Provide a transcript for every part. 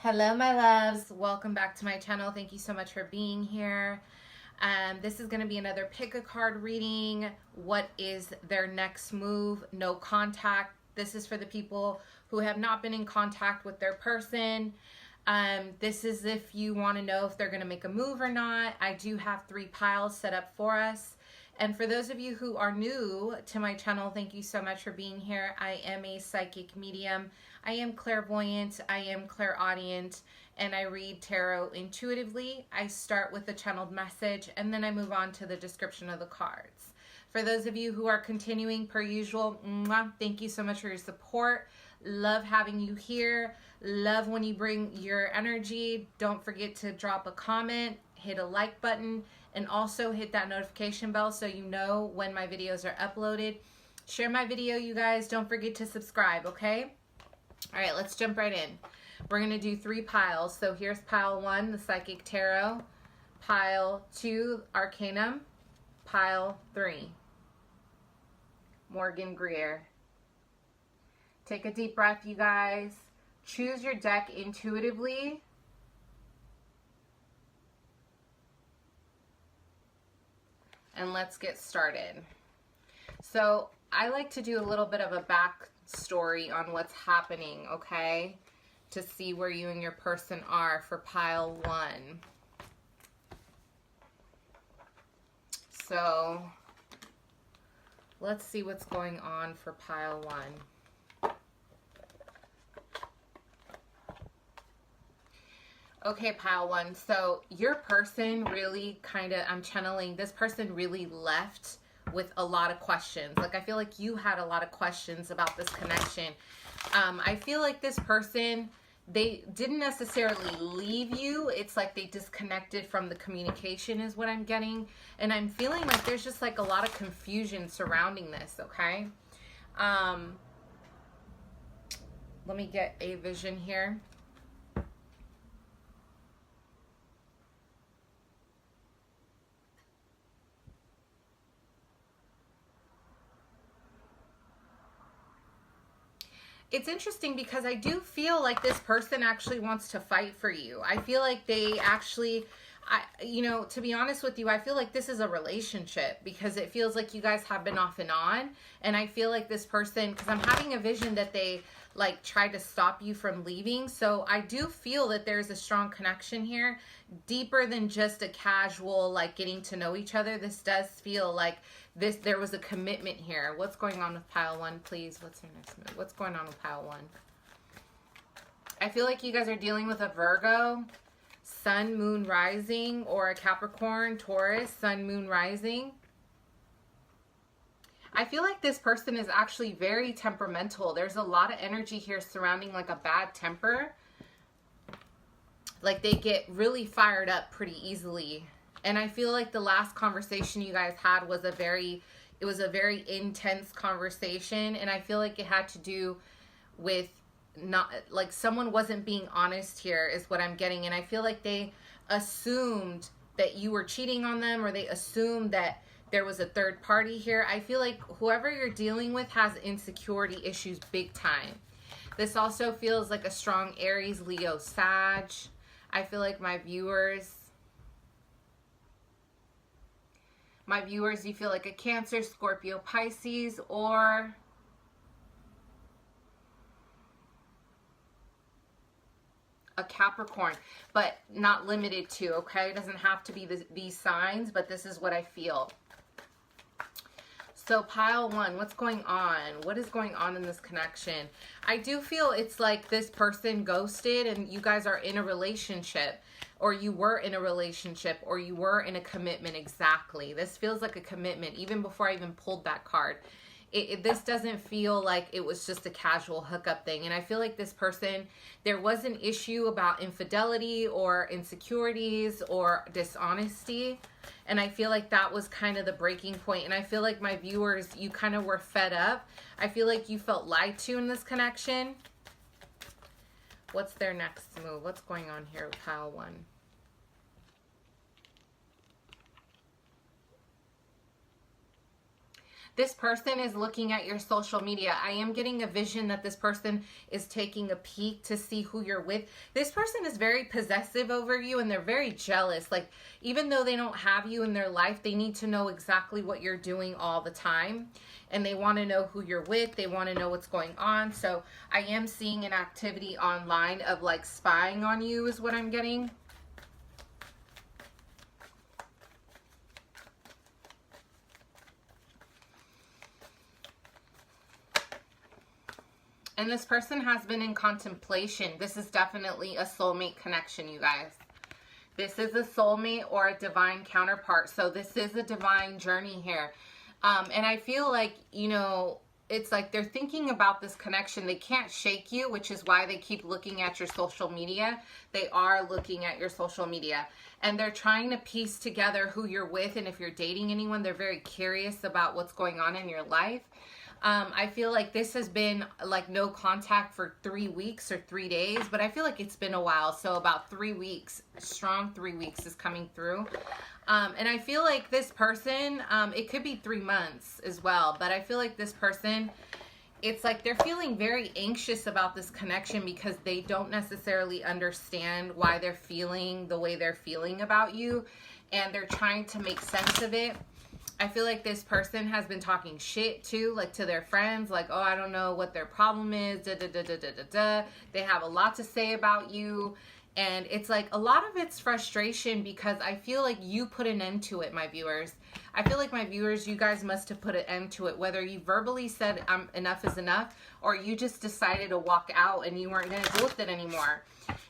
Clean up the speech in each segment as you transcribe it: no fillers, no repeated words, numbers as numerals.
Hello, my loves. Welcome back to my channel. Thank you so much for being here. This is going to be another pick a card reading. What is their next move? No contact. This is for the people who have not been in contact with their person. This is if you want to know if they're going to make a move or not. I do have 3 piles set up for us. And for those of you who are new to my channel, thank you so much for being here. I am a psychic medium. I am clairvoyant. I am clairaudient. And I read tarot intuitively. I start with the channeled message and then I move on to the description of the cards. For those of you who are continuing per usual, thank you so much for your support. Love having you here. Love when you bring your energy. Don't forget to drop a comment, hit a like button, and also hit that notification bell so you know when my videos are uploaded. Share my video, you guys. Don't forget to subscribe, okay? All right, let's jump right in. We're going to do 3 piles. So here's pile 1, the Psychic Tarot. Pile 2, Arcanum. Pile 3, Morgan Greer. Take a deep breath, you guys. Choose your deck intuitively. And let's get started. So I like to do a little bit of a backstory on what's happening, okay? To see where you and your person are for pile 1. So let's see what's going on for pile 1. Okay, pile 1. So your person really I'm channeling, this person really left with a lot of questions. Like, I feel like you had a lot of questions about this connection. I feel like this person, they didn't necessarily leave you. It's like they disconnected from the communication is what I'm getting. And I'm feeling like there's just like a lot of confusion surrounding this, okay? Let me get a vision here. It's interesting because I do feel like this person actually wants to fight for you. I feel like they actually, to be honest with you, I feel like this is a relationship because it feels like you guys have been off and on. And I feel like this person, because I'm having a vision that they like tried to stop you from leaving. So I do feel that there's a strong connection here, deeper than just a casual like getting to know each other. This does feel like there was a commitment here. What's going on with pile 1, please? What's your next move? What's going on with pile 1? I feel like you guys are dealing with a Virgo, Sun, Moon, Rising, or a Capricorn, Taurus, Sun, Moon, Rising. I feel like this person is actually very temperamental. There's a lot of energy here surrounding like a bad temper. Like they get really fired up pretty easily. And I feel like the last conversation you guys had was a very intense conversation. And I feel like it had to do with not, like someone wasn't being honest here is what I'm getting. And I feel like they assumed that you were cheating on them, or they assumed that there was a third party here. I feel like whoever you're dealing with has insecurity issues big time. This also feels like a strong Aries, Leo, Sag. I feel like my viewers, you feel like a Cancer, Scorpio, Pisces, or a Capricorn, but not limited to, okay? It doesn't have to be these signs, but this is what I feel. So pile 1, what's going on? What is going on in this connection? I do feel it's like this person ghosted and you guys are in a relationship, or you were in a relationship, or you were in a commitment. Exactly. This feels like a commitment even before I even pulled that card. This doesn't feel like it was just a casual hookup thing. And I feel like this person, there was an issue about infidelity or insecurities or dishonesty. And I feel like that was kind of the breaking point. And I feel like my viewers, you kind of were fed up. I feel like you felt lied to in this connection. What's their next move? What's going on here with pile 1? This person is looking at your social media. I am getting a vision that this person is taking a peek to see who you're with. This person is very possessive over you, and they're very jealous. Like, even though they don't have you in their life, they need to know exactly what you're doing all the time. And they want to know who you're with. They want to know what's going on. So I am seeing an activity online of like spying on you is what I'm getting. And this person has been in contemplation. This is definitely a soulmate connection, you guys. This is a soulmate or a divine counterpart. So this is a divine journey here. And I feel like, you know, it's like they're thinking about this connection. They can't shake you, which is why they keep looking at your social media. They are looking at your social media. And they're trying to piece together who you're with. And if you're dating anyone, they're very curious about what's going on in your life. I feel like this has been like no contact for 3 weeks or 3 days, but I feel like it's been a while. So about 3 weeks, a strong 3 weeks is coming through. And I feel like this person, it could be 3 months as well, but I feel like this person, it's like they're feeling very anxious about this connection because they don't necessarily understand why they're feeling the way they're feeling about you, and they're trying to make sense of it. I feel like this person has been talking shit too, like to their friends, like, oh, I don't know what their problem is, da da da da da da da. They have a lot to say about you. And it's like a lot of it's frustration because I feel like you put an end to it, my viewers. I feel like my viewers, you guys must have put an end to it, whether you verbally said enough is enough, or you just decided to walk out and you weren't going to deal with it anymore.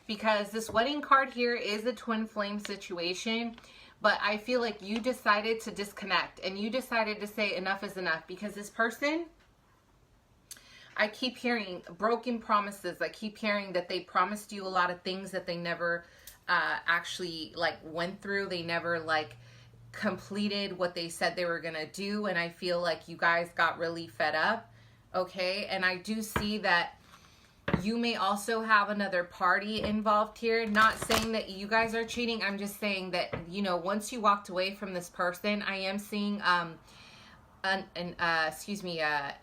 Because this wedding card here is a twin flame situation. But I feel like you decided to disconnect and you decided to say enough is enough, because this person, I keep hearing broken promises. I keep hearing that they promised you a lot of things that they never actually like went through. They never like completed what they said they were going to do. And I feel like you guys got really fed up. Okay. And I do see that you may also have another party involved here. Not saying that you guys are cheating. I'm just saying that, you know, once you walked away from this person, I am seeing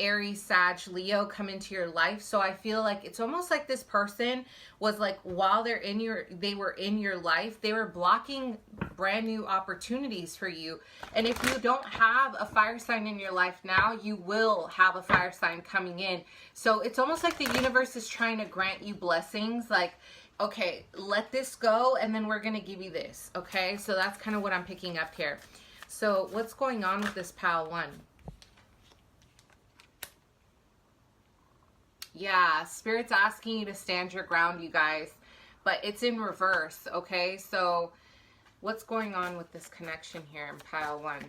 Aries, Sag, Leo come into your life. So I feel like it's almost like this person was like, while they were in your life, they were blocking brand new opportunities for you. And if you don't have a fire sign in your life now, you will have a fire sign coming in. So it's almost like the universe is trying to grant you blessings, like, okay, let this go, and then we're going to give you this. Okay, so that's kind of what I'm picking up here. So what's going on with this pile one? Yeah, Spirit's asking you to stand your ground, you guys, but it's in reverse. Okay, so what's going on with this connection here in pile one?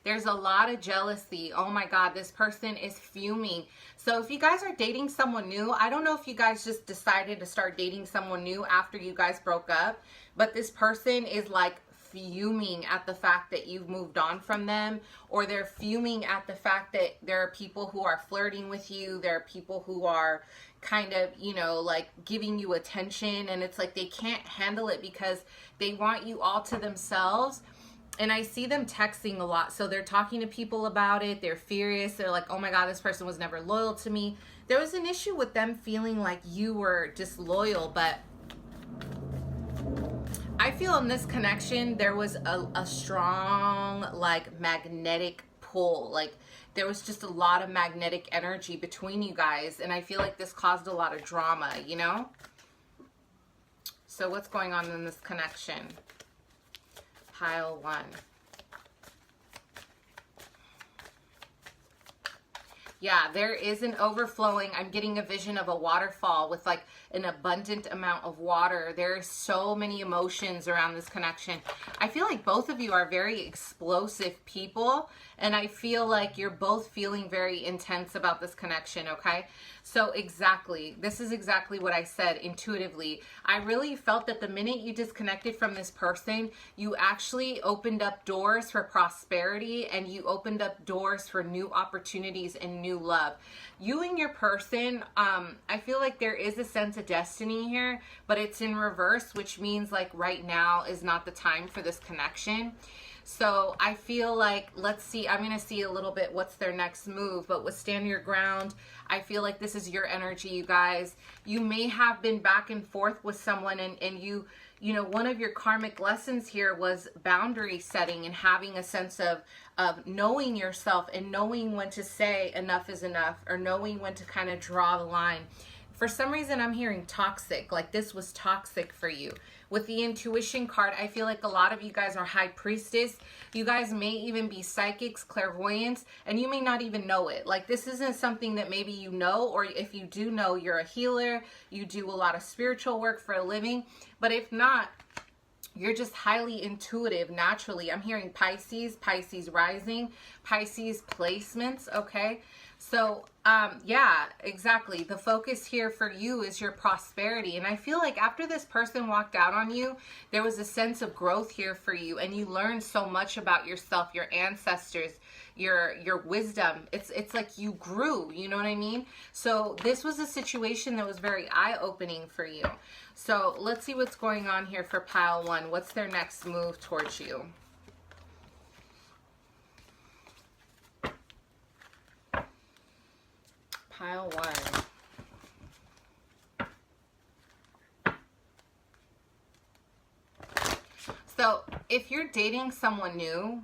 There's a lot of jealousy. Oh my God, this person is fuming. So if you guys are dating someone new, I don't know if you guys just decided to start dating someone new after you guys broke up, but this person is like fuming at the fact that you've moved on from them, or they're fuming at the fact that there are people who are flirting with you. There are people who are kind of, you know, like giving you attention, and it's like they can't handle it because they want you all to themselves. And I see them texting a lot. So they're talking to people about it. They're furious. They're like, oh my God, this person was never loyal to me. There was an issue with them feeling like you were disloyal, but I feel in this connection, there was a strong, like, magnetic pull. Like, there was just a lot of magnetic energy between you guys. And I feel like this caused a lot of drama, you know? So what's going on in this connection? Pile one. Yeah, there is an overflowing. I'm getting a vision of a waterfall with like an abundant amount of water. There are so many emotions around this connection. I feel like both of you are very explosive people, and I feel like you're both feeling very intense about this connection, okay? So exactly, this is exactly what I said intuitively. I really felt that the minute you disconnected from this person, you actually opened up doors for prosperity, and you opened up doors for new opportunities and new love. You and your person, I feel like there is a sense of destiny here, but it's in reverse, which means like right now is not the time for this connection. So I feel like, let's see, I'm going to see a little bit what's their next move, but with stand your ground, I feel like this is your energy, you guys. You may have been back and forth with someone, and you know, one of your karmic lessons here was boundary setting and having a sense of knowing yourself and knowing when to say enough is enough, or knowing when to kind of draw the line. For some reason, I'm hearing toxic, like this was toxic for you. With the intuition card, I feel like a lot of you guys are high priestess. You guys may even be psychics, clairvoyants, and you may not even know it. Like this isn't something that maybe you know, or if you do know, you're a healer, you do a lot of spiritual work for a living. But if not, you're just highly intuitive naturally. I'm hearing Pisces, Pisces rising, Pisces placements, okay? So, yeah, exactly. The focus here for you is your prosperity. And I feel like after this person walked out on you, there was a sense of growth here for you. And you learned so much about yourself, your ancestors, your wisdom. It's like you grew, you know what I mean? So this was a situation that was very eye-opening for you. So let's see what's going on here for pile one. What's their next move towards you? Pile one. So if you're dating someone new,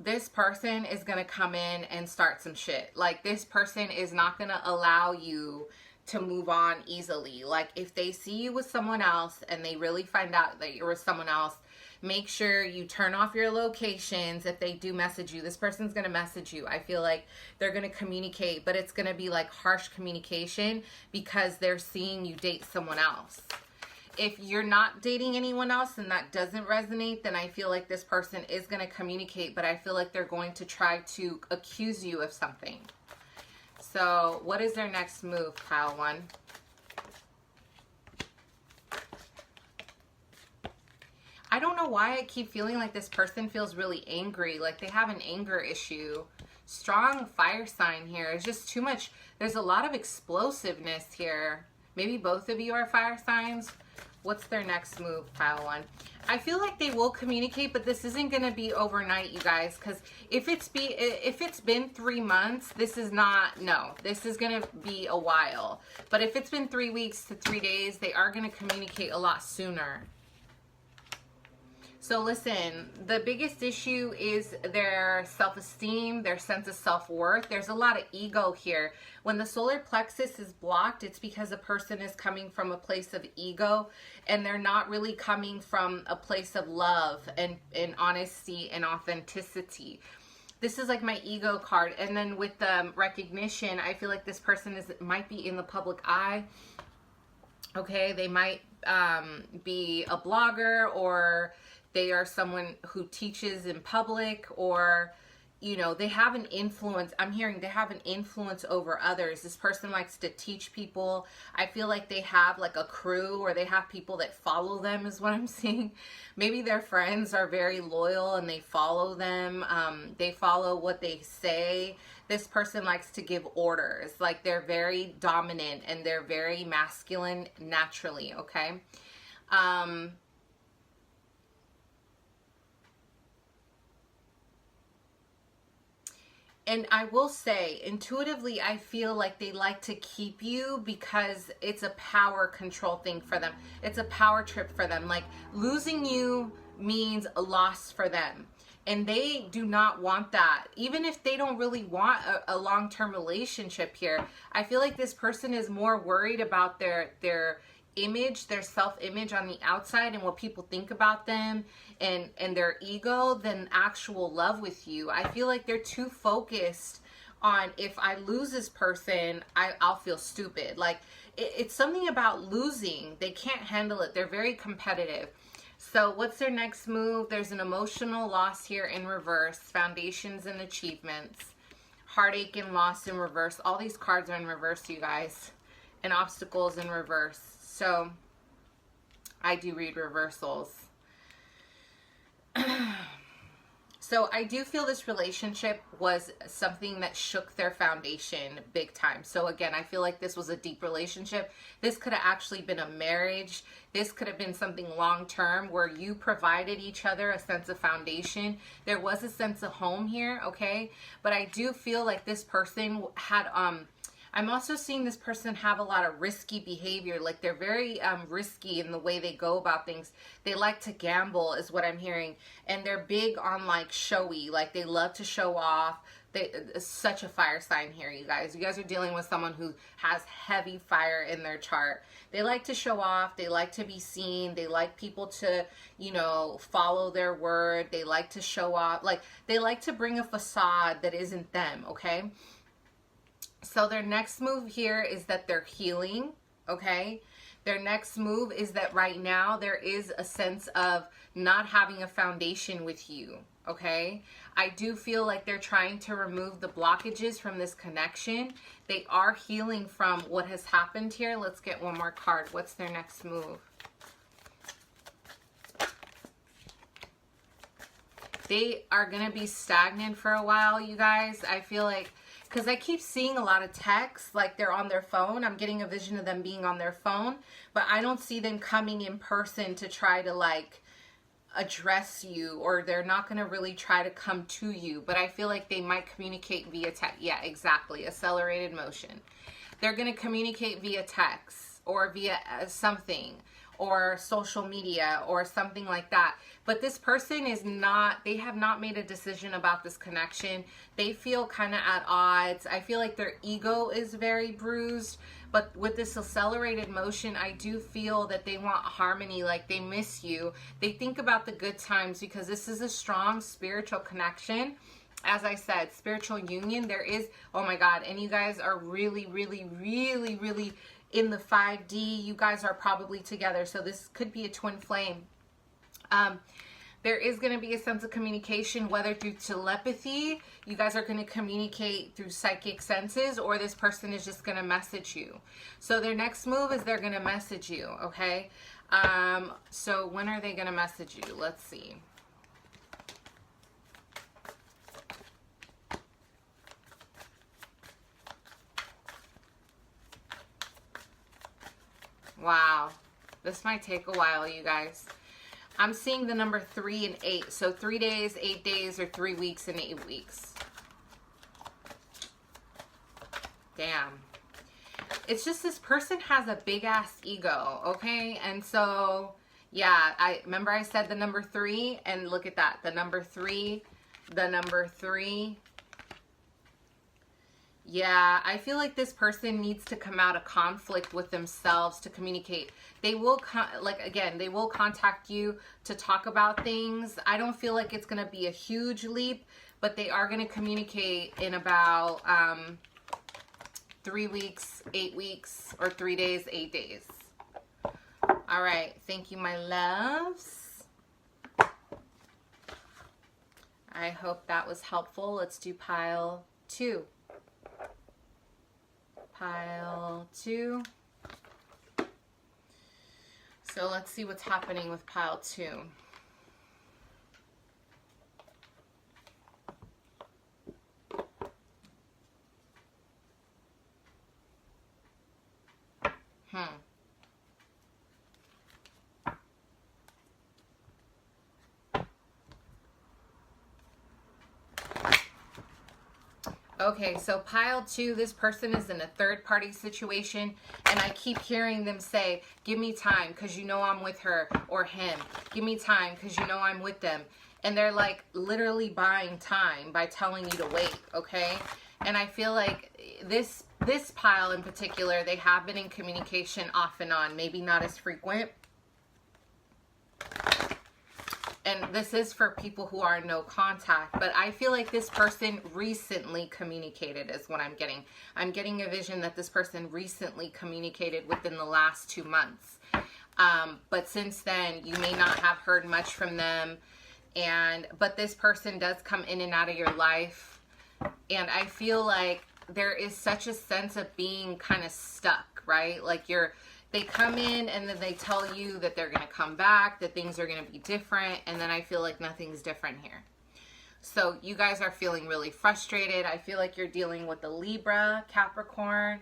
this person is going to come in and start some shit. Like this person is not going to allow you to move on easily. Like if they see you with someone else and they really find out that you're with someone else, make sure you turn off your locations. If they do message you, this person's going to message you. I feel like they're going to communicate, but it's going to be like harsh communication because they're seeing you date someone else. If you're not dating anyone else and that doesn't resonate, then I feel like this person is going to communicate, but I feel like they're going to try to accuse you of something. So what is their next move, pile one? I don't know why I keep feeling like this person feels really angry, like they have an anger issue. Strong fire sign here. It's just too much. There's a lot of explosiveness here. Maybe both of you are fire signs. What's their next move, pile one? I feel like they will communicate, but this isn't going to be overnight, you guys, because if it's been 3 months, this is not, no, this is going to be a while. But if it's been 3 weeks to 3 days, they are going to communicate a lot sooner. So listen, the biggest issue is their self-esteem, their sense of self-worth. There's a lot of ego here. When the solar plexus is blocked, it's because a person is coming from a place of ego and they're not really coming from a place of love and honesty and authenticity. This is like my ego card. And then with the recognition, I feel like this person might be in the public eye. Okay, they might be a blogger, or they are someone who teaches in public, or, you know, they have an influence. I'm hearing they have an influence over others. This person likes to teach people. I feel like they have like a crew, or they have people that follow them is what I'm seeing. Maybe their friends are very loyal and they follow them. They follow what they say. This person likes to give orders. Like they're very dominant and they're very masculine naturally, okay? And I will say, intuitively, I feel like they like to keep you because it's a power control thing for them. It's a power trip for them. Like losing you means a loss for them. And they do not want that. Even if they don't really want a long-term relationship here, I feel like this person is more worried about their image, their self-image on the outside and what people think about them and their ego than actual love with you. I feel like they're too focused on, if I lose this person, I'll feel stupid. Like it's something about losing. They can't handle it. They're very competitive. So what's their next move? There's an emotional loss here in reverse, foundations and achievements, heartache and loss in reverse. All these cards are in reverse, you guys, and obstacles in reverse. So I do read reversals. So I do feel this relationship was something that shook their foundation big time. So again, I feel like this was a deep relationship. This could have actually been a marriage. This could have been something long term where you provided each other a sense of foundation. There was a sense of home here, okay? But I do feel like this person had I'm also seeing this person have a lot of risky behavior. Like they're very risky in the way they go about things. They like to gamble is what I'm hearing. And they're big on like showy. Like they love to show off. It's such a fire sign here, you guys. You guys are dealing with someone who has heavy fire in their chart. They like to show off. They like to be seen. They like people to, you know, follow their word. They like to show off. Like they like to bring a facade that isn't them, okay? So their next move here is that they're healing, okay? Their next move is that right now there is a sense of not having a foundation with you, okay? I do feel like they're trying to remove the blockages from this connection. They are healing from what has happened here. Let's get one more card. What's their next move? They are going to be stagnant for a while, you guys. I feel like, because I keep seeing a lot of texts, like they're on their phone. I'm getting a vision of them being on their phone, but I don't see them coming in person to try to like address you, or they're not going to really try to come to you, but I feel like they might communicate via text. Yeah, exactly. Accelerated motion. They're going to communicate via text or via something, or social media or something like that. But this person is not, they have not made a decision about this connection. They feel kind of at odds. I feel like their ego is very bruised. But with this accelerated motion, I do feel that they want harmony, like they miss you. They think about the good times because this is a strong spiritual connection. As I said, spiritual union, there is, oh my God, and you guys are really, really, really, really in the 5D. You guys are probably together, so this could be a twin flame. There is going to be a sense of communication, whether through telepathy, you guys are going to communicate through psychic senses, or this person is just going to message you. So their next move is they're going to message you, okay? So when are they going to message you? Let's see. Wow, this might take a while, you guys. I'm seeing the number 3 and 8. So 3 days, 8 days, or 3 weeks and 8 weeks. Damn. It's just this person has a big ass ego, okay? And so, yeah, I remember I said the number 3, and look at that. The number 3, the number 3. Yeah, I feel like this person needs to come out of conflict with themselves to communicate. They will, they will contact you to talk about things. I don't feel like it's going to be a huge leap, but they are going to communicate in about 3 weeks, 8 weeks, or 3 days, 8 days. All right. Thank you, my loves. I hope that was helpful. Let's do pile 2. Pile 2. So let's see what's happening with pile 2. Okay, so pile 2, this person is in a third-party situation, and I keep hearing them say, give me time because you know I'm with her or him. Give me time because you know I'm with them. And they're like literally buying time by telling you to wait, okay? And I feel like this pile in particular, they have been in communication off and on, maybe not as frequent. And this is for people who are in no contact, but I feel like this person recently communicated is what I'm getting. I'm getting a vision that this person recently communicated within the last 2 months. But since then, you may not have heard much from them. But this person does come in and out of your life. And I feel like there is such a sense of being kind of stuck, right? Like they come in and then they tell you that they're going to come back, that things are going to be different, and then I feel like nothing's different here. So you guys are feeling really frustrated. I feel like you're dealing with a Libra, Capricorn.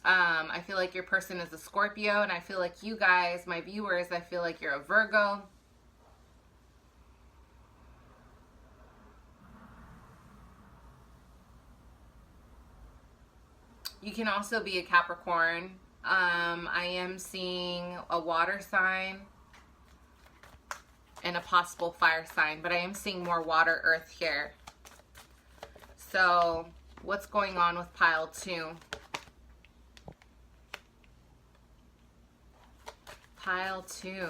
I feel like your person is a Scorpio, and I feel like you guys, my viewers, I feel like you're a Virgo. You can also be a Capricorn. I am seeing a water sign and a possible fire sign, but I am seeing more water earth here. So what's going on with pile 2? Pile 2.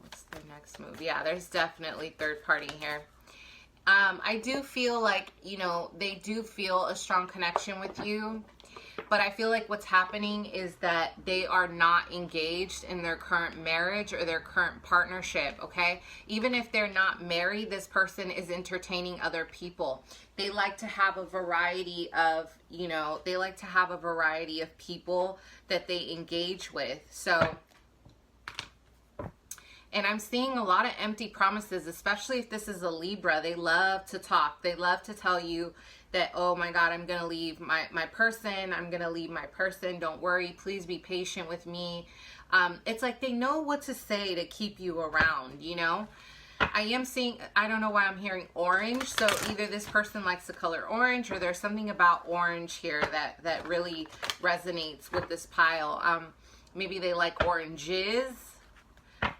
What's their next move? Yeah, there's definitely third party here. I do feel like, you know, they do feel a strong connection with you, but I feel like what's happening is that they are not engaged in their current marriage or their current partnership, okay? Even if they're not married, this person is entertaining other people. They like to have a variety of, you know, they like to have a variety of people that they engage with. So, and I'm seeing a lot of empty promises, especially if this is a Libra. They love to talk. They love to tell you that, oh my God, I'm going to leave my person. I'm going to leave my person. Don't worry. Please be patient with me. It's like they know what to say to keep you around, you know? I am seeing, I don't know why I'm hearing orange. So either this person likes the color orange, or there's something about orange here that really resonates with this pile. Maybe they like oranges.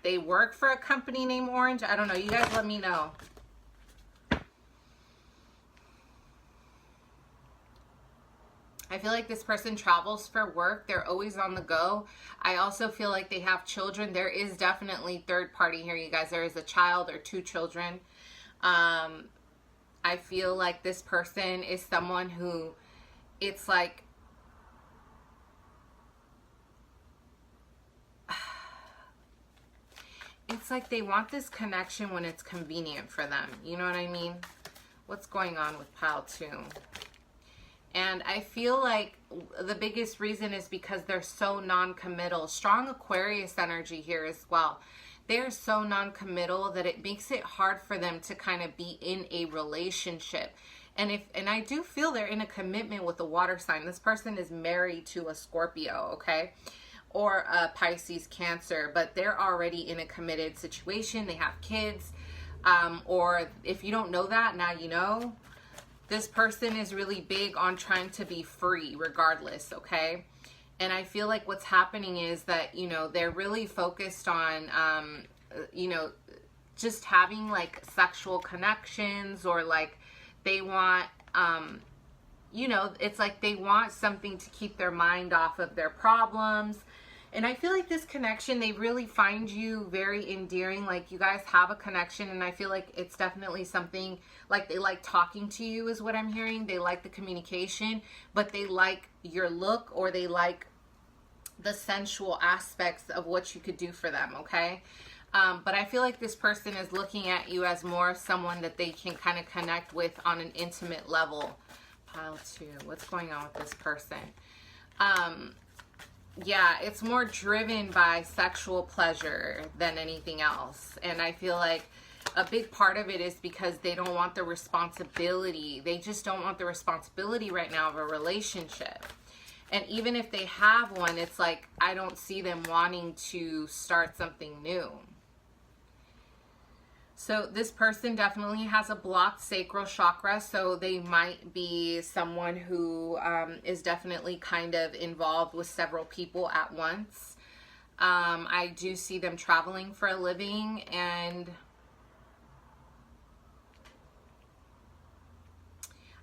They work for a company named Orange. I don't know. You guys let me know. I feel like this person travels for work. They're always on the go. I also feel like they have children. There is definitely third party here, you guys. There is a child or 2 children. I feel like this person is someone who, it's like, it's like they want this connection when it's convenient for them. You know what I mean? What's going on with pile 2? And I feel like the biggest reason is because they're so non-committal. Strong Aquarius energy here as well. They're so non-committal that it makes it hard for them to kind of be in a relationship. And I do feel they're in a commitment with a water sign. This person is married to a Scorpio, okay? Or a Pisces, Cancer, but they're already in a committed situation. They have kids. Or if you don't know that, now you know. This person is really big on trying to be free regardless, okay? And I feel like what's happening is that, you know, they're really focused on, you know, just having like sexual connections, or like they want, you know, it's like they want something to keep their mind off of their problems. And I feel like this connection, they really find you very endearing. Like you guys have a connection, and I feel like it's definitely something like they like talking to you is what I'm hearing. They like the communication, but they like your look, or they like the sensual aspects of what you could do for them, okay? But I feel like this person is looking at you as more of someone that they can kind of connect with on an intimate level. Pile 2, what's going on with this person? Yeah, it's more driven by sexual pleasure than anything else. And I feel like a big part of it is because they don't want the responsibility. They just don't want the responsibility right now of a relationship. And even if they have one, it's like, I don't see them wanting to start something new. So this person definitely has a blocked sacral chakra, so they might be someone who is definitely kind of involved with several people at once. I do see them traveling for a living, and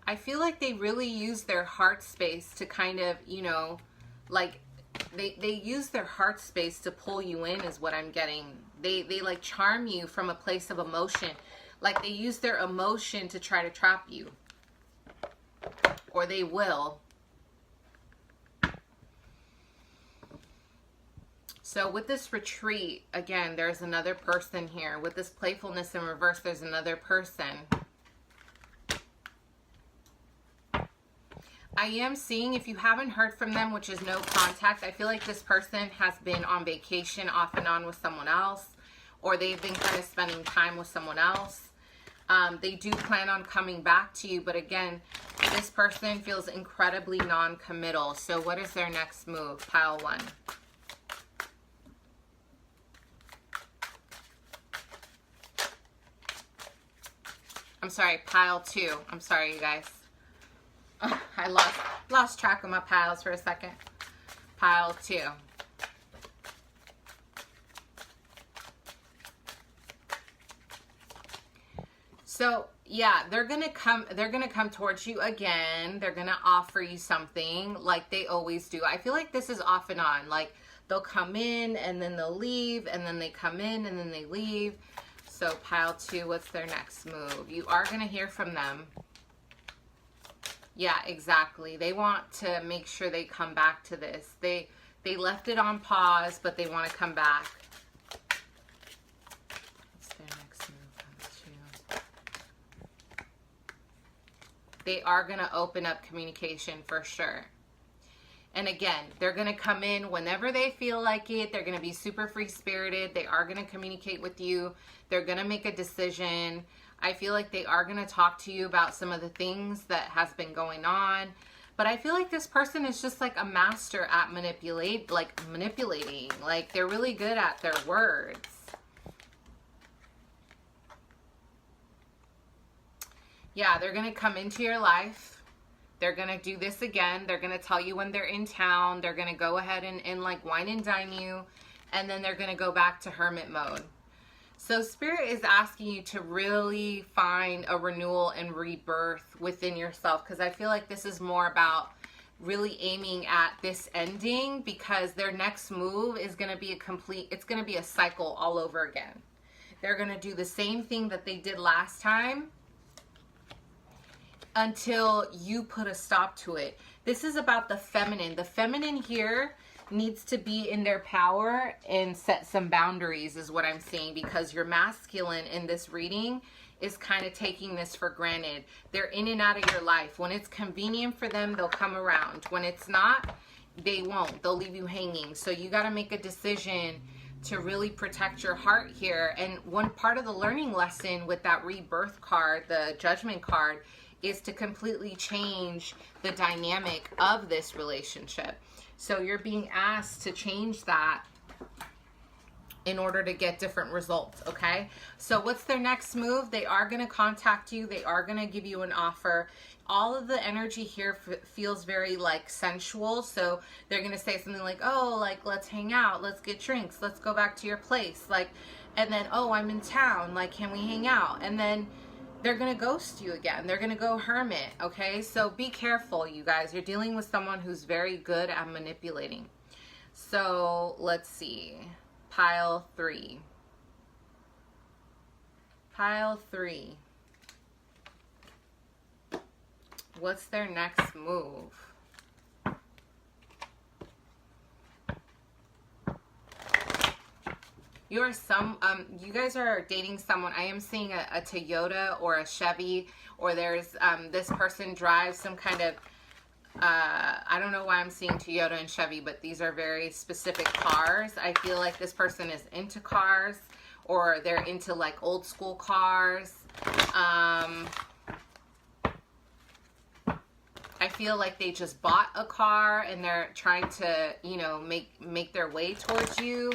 I feel like they really use their heart space to kind of, you know, like they use their heart space to pull you in is what I'm getting. They like charm you from a place of emotion. Like they use their emotion to try to trap you. Or they will. So with this retreat, again, there's another person here. With this playfulness in reverse, there's another person. I am seeing, if you haven't heard from them, which is no contact, I feel like this person has been on vacation off and on with someone else. or they've been kind of spending time with someone else. They do plan on coming back to you, but again, this person feels incredibly non-committal. So what is their next move? Pile 1. I'm sorry, pile 2. I'm sorry, you guys. Oh, I lost track of my piles for a second. Pile 2. So yeah, they're gonna come towards you again. They're gonna offer you something like they always do. I feel like this is off and on. Like they'll come in and then they'll leave, and then they come in and then they leave. So pile 2, what's their next move? You are gonna hear from them. Yeah, exactly. They want to make sure they come back to this. They left it on pause, but they want to come back. What's their next move? They are going to open up communication for sure. And again, they're going to come in whenever they feel like it. They're going to be super free-spirited. They are going to communicate with you. They're going to make a decision. I feel like they are going to talk to you about some of the things that has been going on. But I feel like this person is just like a master at manipulating. Like they're really good at their words. Yeah, they're going to come into your life. They're going to do this again. They're going to tell you when they're in town. They're going to go ahead and like wine and dine you. And then they're going to go back to hermit mode. So Spirit is asking you to really find a renewal and rebirth within yourself, because I feel like this is more about really aiming at this ending, because their next move is going to be it's going to be a cycle all over again. They're going to do the same thing that they did last time until you put a stop to it. This is about the feminine. The feminine here needs to be in their power and set some boundaries is what I'm saying, because your masculine in this reading is kind of taking this for granted. They're in and out of your life. When it's convenient for them, they'll come around. When it's not, they won't. They'll leave you hanging. So you got to make a decision to really protect your heart here. And one part of the learning lesson with that rebirth card, the judgment card, is to completely change the dynamic of this relationship. So you're being asked to change that in order to get different results, okay? So what's their next move? They are going to contact you. They are going to give you an offer. All of the energy here feels very like sensual. So they're going to say something like, oh, like, let's hang out. Let's get drinks. Let's go back to your place. Like, and then, oh, I'm in town. Like, can we hang out? And then they're going to ghost you again. They're going to go hermit, okay? So be careful, you guys. You're dealing with someone who's very good at manipulating. So let's see. Pile 3. Pile 3. What's their next move? You guys are dating someone. I am seeing a Toyota or a Chevy, or there's this person drives some kind of I don't know why I'm seeing Toyota and Chevy, but these are very specific cars. I feel like this person is into cars, or they're into like old school cars. I feel like they just bought a car and they're trying to, you know, make their way towards you.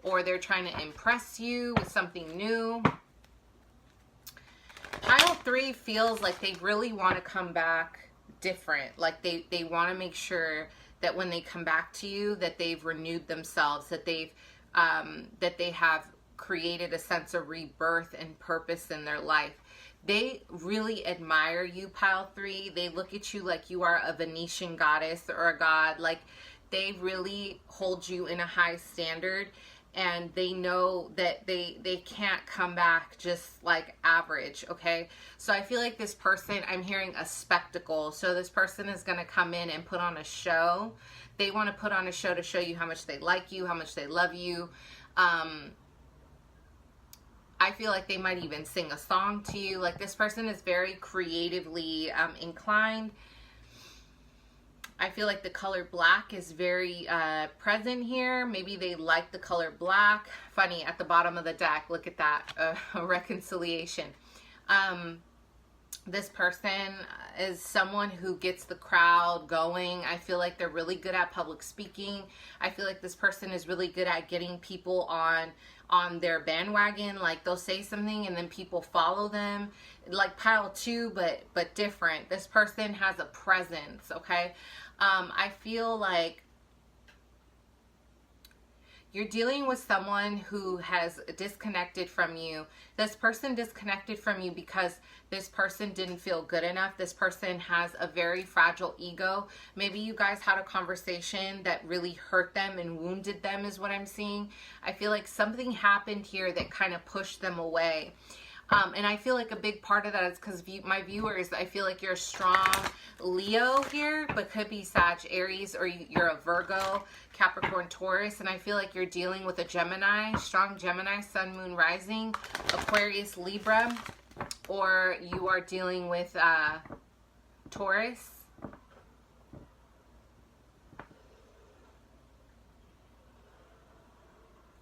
Or they're trying to impress you with something new. Pile 3 feels like they really want to come back different. Like they want to make sure that when they come back to you, that they've renewed themselves, that they have created a sense of rebirth and purpose in their life. They really admire you, Pile 3. They look at you like you are a Venetian goddess or a god. Like they really hold you in a high standard. And they know that they can't come back just like average, okay? So I feel like this person, I'm hearing a spectacle. So this person is going to come in and put on a show. They want to put on a show to show you how much they like you, how much they love you. I feel like they might even sing a song to you. Like this person is very creatively inclined. I feel like the color black is very present here. Maybe they like the color black. Funny, at the bottom of the deck, look at that, a reconciliation. This person is someone who gets the crowd going. I feel like they're really good at public speaking. I feel like this person is really good at getting people on their bandwagon. Like, they'll say something and then people follow them. Like pile 2, but different. This person has a presence, okay? I feel like you're dealing with someone who has disconnected from you. This person disconnected from you because this person didn't feel good enough. This person has a very fragile ego. Maybe you guys had a conversation that really hurt them and wounded them is what I'm seeing. I feel like something happened here that kind of pushed them away. And I feel like a big part of that is because my viewers, I feel like you're a strong Leo here, but could be Sag, Aries, or you're a Virgo, Capricorn, Taurus. And I feel like you're dealing with a Gemini, strong Gemini, Sun, Moon, Rising, Aquarius, Libra, or you are dealing with Taurus.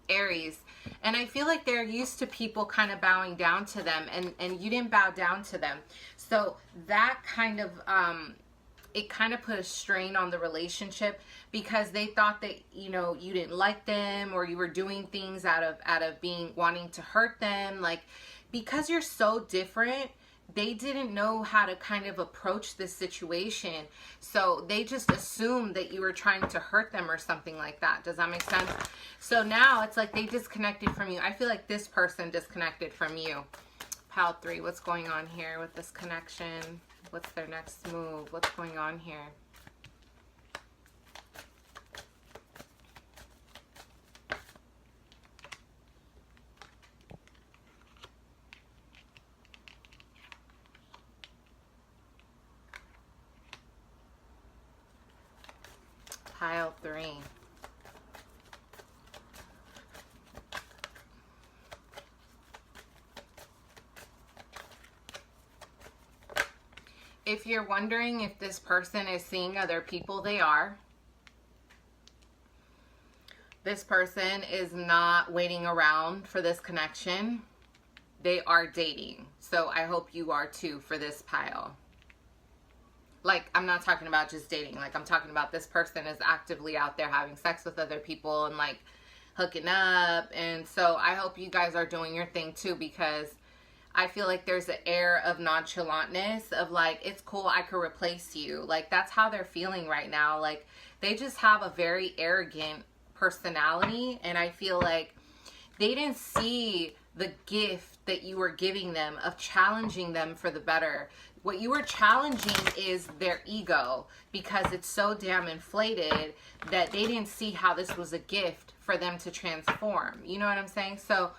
Aries. And I feel like they're used to people kind of bowing down to them, and you didn't bow down to them. So that kind of, it kind of put a strain on the relationship because they thought that, you know, you didn't like them or you were doing things out of wanting to hurt them. Like, because you're so different, they didn't know how to kind of approach this situation. So they just assumed that you were trying to hurt them or something like that. Does that make sense? So now it's like they disconnected from you. I feel like this person disconnected from you. Pile 3, what's going on here with this connection? What's their next move? What's going on here? Pile 3. If you're wondering if this person is seeing other people, they are. This person is not waiting around for this connection. They are dating. So I hope you are too for this pile. Like, I'm not talking about just dating. Like, I'm talking about this person is actively out there having sex with other people and, like, hooking up. And so I hope you guys are doing your thing, too, because I feel like there's an air of nonchalantness of, like, it's cool, I could replace you. Like, that's how they're feeling right now. Like, they just have a very arrogant personality. And I feel like they didn't see the gift that you were giving them of challenging them for the better. What you were challenging is their ego because it's so damn inflated that they didn't see how this was a gift for them to transform. You know what I'm saying? So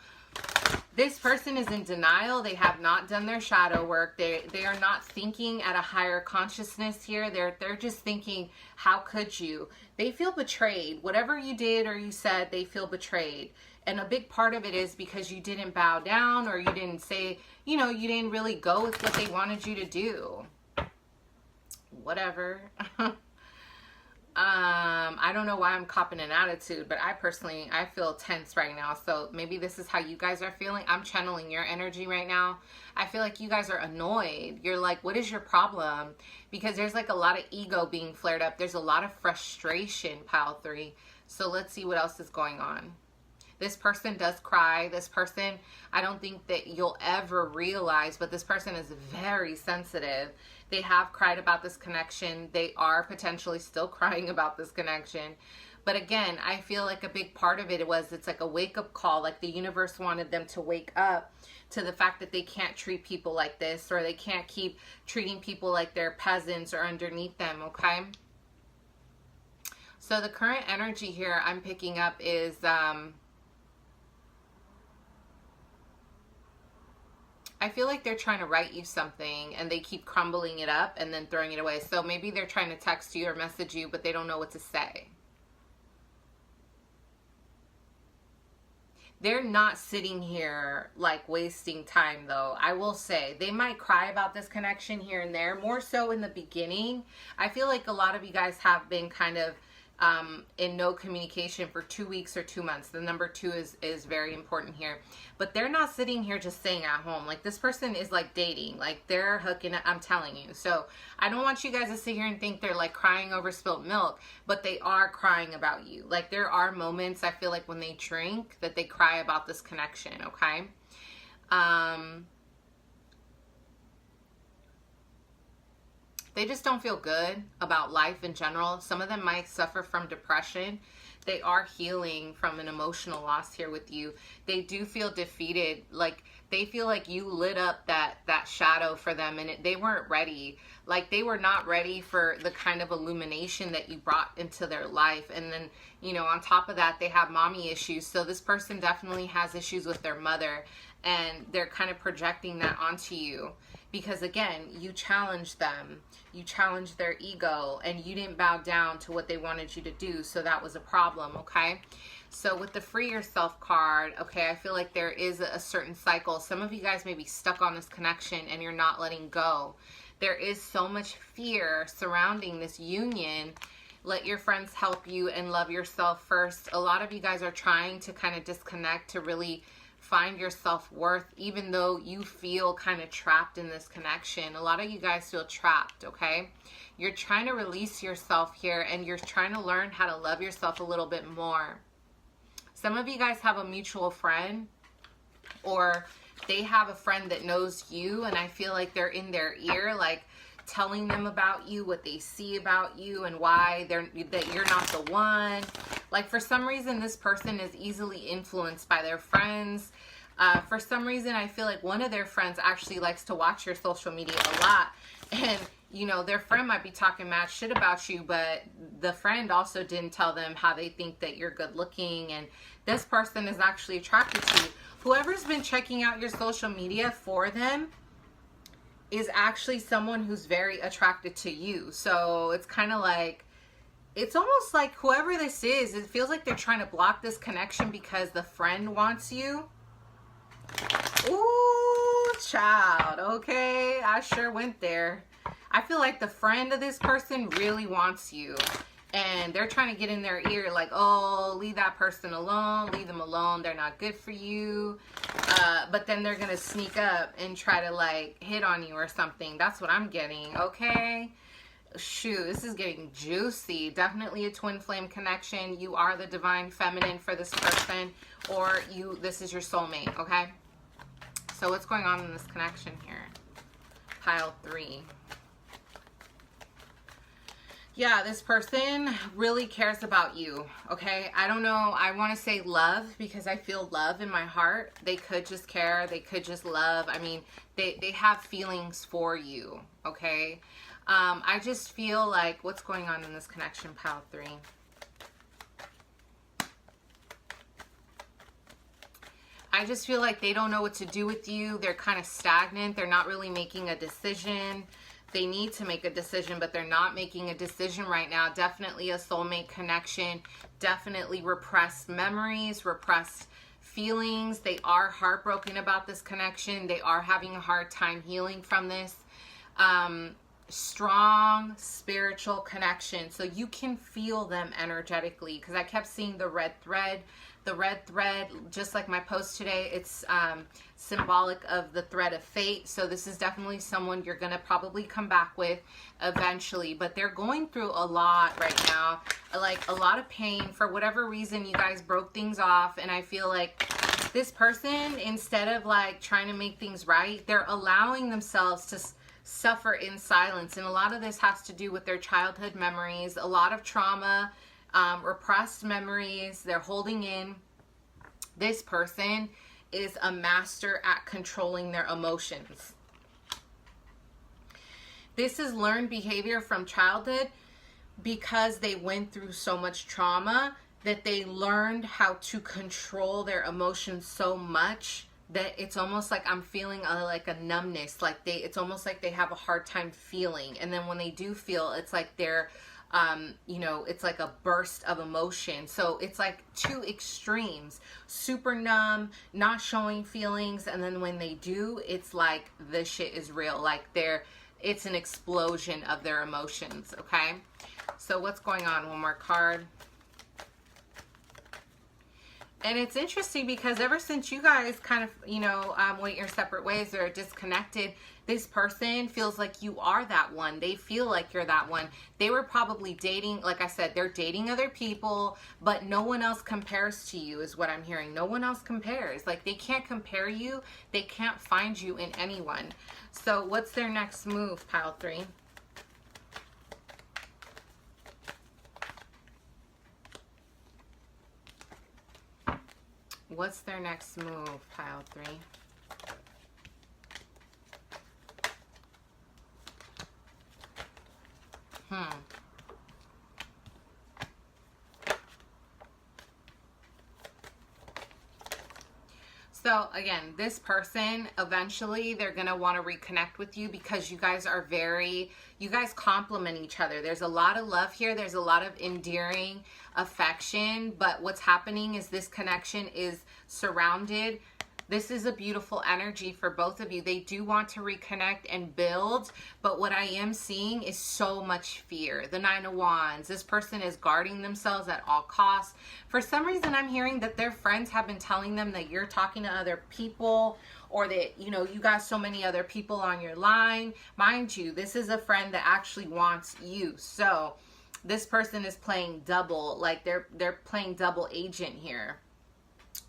this person is in denial. They have not done their shadow work. They are not thinking at a higher consciousness here. They're just thinking, how could you? They feel betrayed. Whatever you did or you said, they feel betrayed. And a big part of it is because you didn't bow down or you didn't say, you know, you didn't really go with what they wanted you to do. Whatever. I don't know why I'm copping an attitude, but I feel tense right now. So maybe this is how you guys are feeling. I'm channeling your energy right now. I feel like you guys are annoyed. You're like, what is your problem? Because there's like a lot of ego being flared up. There's a lot of frustration, pile 3. So let's see what else is going on. This person does cry. This person, I don't think that you'll ever realize, but this person is very sensitive. They have cried about this connection. They are potentially still crying about this connection. But again, I feel like a big part of it was it's like a wake-up call. Like the universe wanted them to wake up to the fact that they can't treat people like this, or they can't keep treating people like they're peasants or underneath them, okay? So the current energy here I'm picking up is... I feel like they're trying to write you something and they keep crumbling it up and then throwing it away. So maybe they're trying to text you or message you, but they don't know what to say. they're not sitting here like wasting time though. I will say they might cry about this connection here and there, more so in the beginning. I feel like a lot of you guys have been kind of in no communication for 2 weeks or 2 months. The number 2 is very important here. But they're not sitting here just staying at home. Like, this person is like dating. Like, they're hooking up, I'm telling you. So I don't want you guys to sit here and think they're like crying over spilt milk, but they are crying about you. Like, there are moments, I feel like, when they drink that they cry about this connection, okay? They just don't feel good about life in general. Some of them might suffer from depression. They are healing from an emotional loss here with you. They do feel defeated. Like, they feel like you lit up that shadow for them, and they weren't ready. Like, they were not ready for the kind of illumination that you brought into their life. And then, you know, on top of that, they have mommy issues. So this person definitely has issues with their mother, and they're kind of projecting that onto you. Because again, you challenged them, you challenged their ego, and you didn't bow down to what they wanted you to do, so that was a problem, okay? So with the Free Yourself card, okay, I feel like there is a certain cycle. Some of you guys may be stuck on this connection and you're not letting go. There is so much fear surrounding this union. Let your friends help you and love yourself first. A lot of you guys are trying to kind of disconnect to really find your self-worth, even though you feel kind of trapped in this connection. A lot of you guys feel trapped, okay? You're trying to release yourself here, and you're trying to learn how to love yourself a little bit more. Some of you guys have a mutual friend, or they have a friend that knows you, and I feel like they're in their ear, like telling them about you, what they see about you, and why that you're not the one. Like, for some reason, this person is easily influenced by their friends. For some reason, I feel like one of their friends actually likes to watch your social media a lot. And, you know, their friend might be talking mad shit about you, but the friend also didn't tell them how they think that you're good looking. And this person is actually attracted to you. Whoever's been checking out your social media for them is actually someone who's very attracted to you. So it's kind of like, it's almost like whoever this is, it feels like they're trying to block this connection because the friend wants you. Ooh, child. Okay, I sure went there. I feel like the friend of this person really wants you. And they're trying to get in their ear like, oh, leave that person alone. Leave them alone. They're not good for you. But then they're going to sneak up and try to, like, hit on you or something. That's what I'm getting, okay? Shoot, this is getting juicy. Definitely a twin flame connection. You are the divine feminine for this person, or this is your soulmate, okay? So what's going on in this connection here? Pile 3. Yeah, this person really cares about you, okay? I don't know. I want to say love because I feel love in my heart. They could just care. They could just love. I mean, they have feelings for you, okay? I just feel like, what's going on in this connection, pile 3? I just feel like they don't know what to do with you. They're kind of stagnant. They're not really making a decision. They need to make a decision, but they're not making a decision right now. Definitely a soulmate connection. Definitely repressed memories, repressed feelings. They are heartbroken about this connection. They are having a hard time healing from this. Strong spiritual connection. So you can feel them energetically, because I kept seeing the red thread. The red thread, just like my post today, it's symbolic of the thread of fate. So this is definitely someone you're going to probably come back with eventually. But they're going through a lot right now. Like, a lot of pain. For whatever reason, you guys broke things off. And I feel like this person, instead of like trying to make things right, they're allowing themselves to suffer in silence. And a lot of this has to do with their childhood memories, a lot of trauma, repressed memories they're holding in. This person is a master at controlling their emotions. This is learned behavior from childhood because they went through so much trauma that they learned how to control their emotions so much that it's almost like I'm feeling like a numbness. Like it's almost like they have a hard time feeling. And then when they do feel, it's like they're you know, it's like a burst of emotion. So it's like two extremes, super numb, not showing feelings. And then when they do, it's like the shit is real. Like it's an explosion of their emotions. Okay. So what's going on? One more card. And it's interesting because ever since you guys kind of, you know, went your separate ways or disconnected, this person feels like you are that one. They feel like you're that one. They were probably dating, like I said, they're dating other people, but no one else compares to you is what I'm hearing. No one else compares. Like they can't compare you. They can't find you in anyone. So what's their next move, pile 3? What's their next move, pile 3? So again, this person, eventually they're going to want to reconnect with you because you guys are you guys complement each other. There's a lot of love here. There's a lot of endearing affection, but what's happening is this connection is surrounded. This is a beautiful energy for both of you. They do want to reconnect and build, but what I am seeing is so much fear. The 9 of Wands. This person is guarding themselves at all costs. For some reason, I'm hearing that their friends have been telling them that you're talking to other people or that, you know, you got so many other people on your line. Mind you, this is a friend that actually wants you. So this person is playing double, like they're playing double agent here.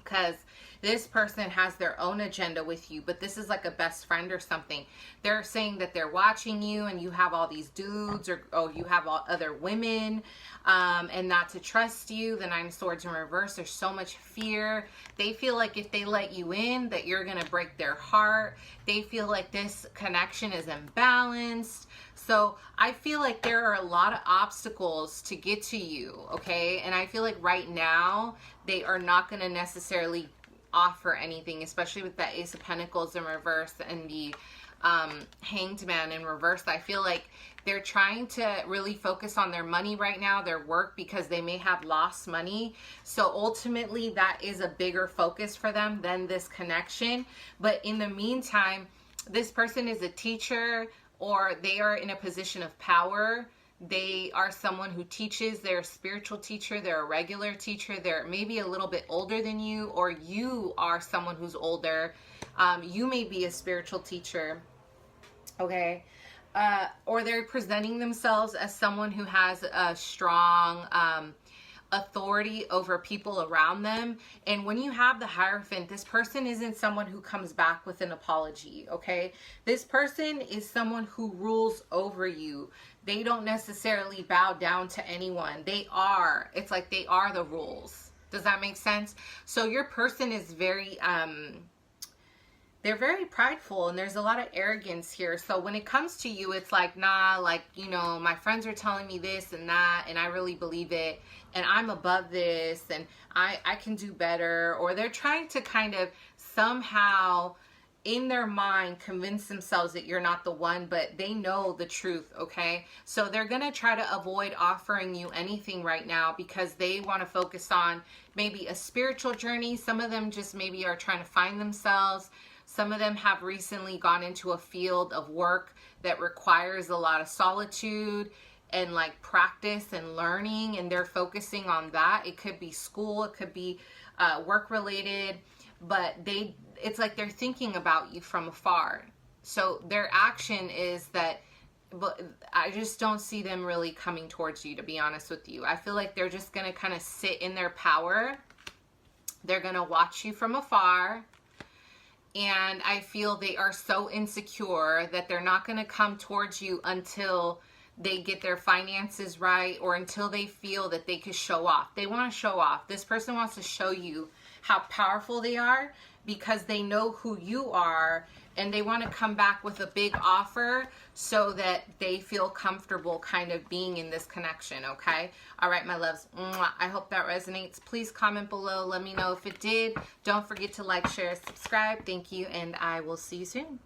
Because this person has their own agenda with you, but this is like a best friend or something. They're saying that they're watching you and you have all these dudes or you have all other women and not to trust you. The 9 of Swords in reverse. There's so much fear. They feel like if they let you in that you're going to break their heart. They feel like this connection is imbalanced. So I feel like there are a lot of obstacles to get to you, okay? And I feel like right now they are not going to necessarily offer anything, especially with that Ace of Pentacles in reverse and the Hanged Man in reverse. I feel like they're trying to really focus on their money right now, their work, because they may have lost money. So ultimately that is a bigger focus for them than this connection. But in the meantime, this person is a teacher or they are in a position of power. They are someone who teaches. They're a spiritual teacher. They're a regular teacher. They're maybe a little bit older than you, or you are someone who's older. You may be a spiritual teacher, okay? Or they're presenting themselves as someone who has a strong authority over people around them. And when you have the Hierophant, this person isn't someone who comes back with an apology, okay? This person is someone who rules over you. They don't necessarily bow down to anyone. It's like they are the rules. Does that make sense? So your person is very, they're very prideful and there's a lot of arrogance here. So when it comes to you, it's like, nah, like, you know, my friends are telling me this and that and I really believe it and I'm above this and I can do better. Or they're trying to kind of somehow in their mind convince themselves that you're not the one, but they know the truth, okay? So they're going to try to avoid offering you anything right now because they want to focus on maybe a spiritual journey. Some of them just maybe are trying to find themselves. Some of them have recently gone into a field of work that requires a lot of solitude and like practice and learning, and they're focusing on that. It could be school, it could be work related, but it's like they're thinking about you from afar. So their action is that, but I just don't see them really coming towards you, to be honest with you. I feel like they're just going to kind of sit in their power. They're going to watch you from afar. And I feel they are so insecure that they're not going to come towards you until they get their finances right or until they feel that they can show off. They want to show off. This person wants to show you how powerful they are because they know who you are and they want to come back with a big offer so that they feel comfortable kind of being in this connection, okay? All right, my loves. I hope that resonates. Please comment below. Let me know if it did. Don't forget to like, share, subscribe. Thank you, and I will see you soon.